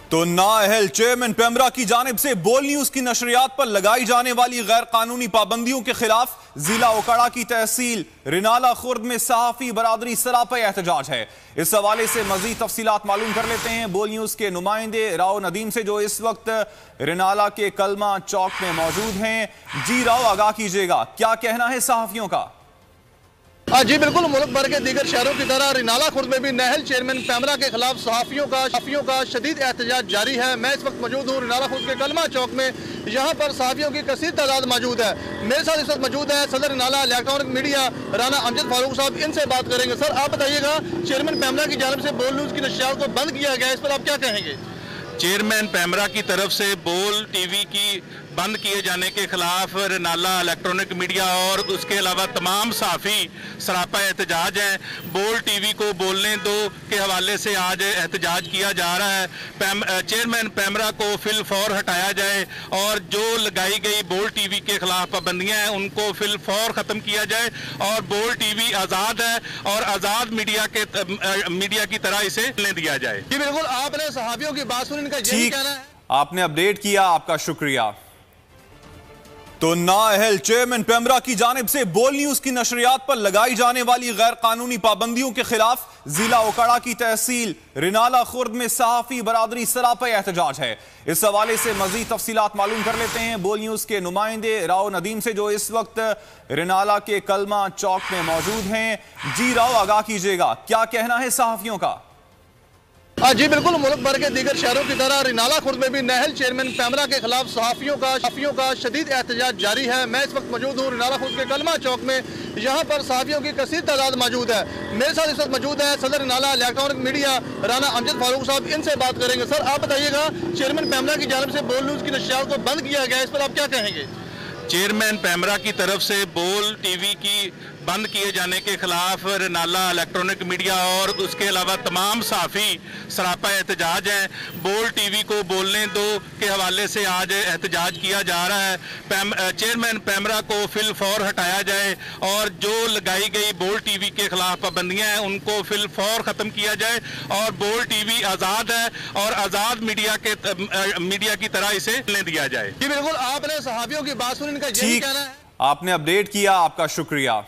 तो नाअहल चेयरमैन पेमरा की जानिब से बोल न्यूज की नशरियात पर लगाई जाने वाली गैर कानूनी पाबंदियों के खिलाफ जिला ओकाड़ा की तहसील रिनाला खुर्द में सहाफी बरादरी सरापा एहतजाज है। इस हवाले से मजीद तफसीलात मालूम कर लेते हैं बोल न्यूज के नुमाइंदे राव नदीम से, जो इस वक्त रिनाला के कलमा चौक में मौजूद हैं। जी राव, आगाह कीजिएगा, क्या कहना है सहाफियों का? जी बिल्कुल, मुल्क भर के दीगर शहरों की तरह रिनाला खुर्द में भी नाअहल चेयरमैन पेमरा के खिलाफ सहाफियों का शदीद एहतजाज जारी है। मैं इस वक्त मौजूद हूँ रिनाला खुर्द के कलमा चौक में। यहाँ पर सहाफियों की कसीर तादाद मौजूद है। मेरे साथ इस वक्त मौजूद है सदर रिनाला इलेक्ट्रॉनिक मीडिया राना अमजद फारूक साहब, इनसे बात करेंगे। सर, आप बताइएगा, चेयरमैन पेमरा की जानिब से बोल न्यूज की नशरियात को बंद किया गया, इस पर आप क्या कहेंगे? चेयरमैन पेमरा की तरफ से बोल टीवी की बंद किए जाने के खिलाफ रिनाला इलेक्ट्रॉनिक मीडिया और उसके अलावा तमाम सहाफ़ी सरापा एहतजाज हैं। बोल टीवी को बोलने दो के हवाले से आज एहतजाज किया जा रहा है। चेयरमैन पेमरा को फिल फौर हटाया जाए और जो लगाई गई बोल टीवी के खिलाफ पाबंदियां हैं उनको फिल फौर ख़त्म किया जाए और बोल टीवी आज़ाद है और आज़ाद मीडिया की तरह इसे ले दिया जाए। जी बिल्कुल, आपने सहाफियों की बात सुनी, इनका यही कहना है। आपने अपडेट किया, आपका शुक्रिया। तो नाअहल चेयरमैन पेमरा की जानिब से बोल न्यूज की नशरियात पर लगाई जाने वाली गैर कानूनी पाबंदियों के खिलाफ जिला ओकाड़ा की तहसील रिनाला खुर्द में सहाफी बरादरी सरापा एहतजाज है। इस हवाले से मजीद तफसीलात मालूम कर लेते हैं बोल न्यूज के नुमाइंदे राव नदीम से, जो इस वक्त रिनाला के कलमा चौक में मौजूद हैं। जी राव, आगाह कीजिएगा, क्या कहना है सहाफियों का? जी बिल्कुल, मुल्क भर के दीगर शहरों की तरह रिनाला खुर्द में भी नाअहल चेयरमैन पेमरा के खिलाफ सहाफियों का शदीद एहतजाज जारी है। मैं इस वक्त मौजूद हूँ रिनाला खुर्द के कलमा चौक में। यहाँ पर सहाफियों की कसीर तादाद मौजूद है। मेरे साथ इस वक्त मौजूद है सदर रिनाला इलेक्ट्रॉनिक मीडिया राना अमजद फारूक साहब, इनसे बात करेंगे। सर, आप बताइएगा, चेयरमैन पेमरा की जानिब से बोल न्यूज की नशरियात को बंद किया गया, इस पर आप क्या कहेंगे? चेयरमैन पेमरा की तरफ से बोल टीवी की बंद किए जाने के खिलाफ रिनाला इलेक्ट्रॉनिक मीडिया और उसके अलावा तमाम सहाफ़ी सरापा एहतजाज हैं। बोल टीवी को बोलने दो के हवाले से आज एहतजाज किया जा रहा है। चेयरमैन पेमरा को फिल फौर हटाया जाए और जो लगाई गई बोल टीवी के खिलाफ पाबंदियां हैं उनको फिल फौर ख़त्म किया जाए और बोल टीवी आज़ाद है और आज़ाद मीडिया की तरह इसे ले दिया जाए। जी बिल्कुल, आपने सहाफियों की बात सुनी, इनका यही कहना है। आपने अपडेट किया, आपका शुक्रिया।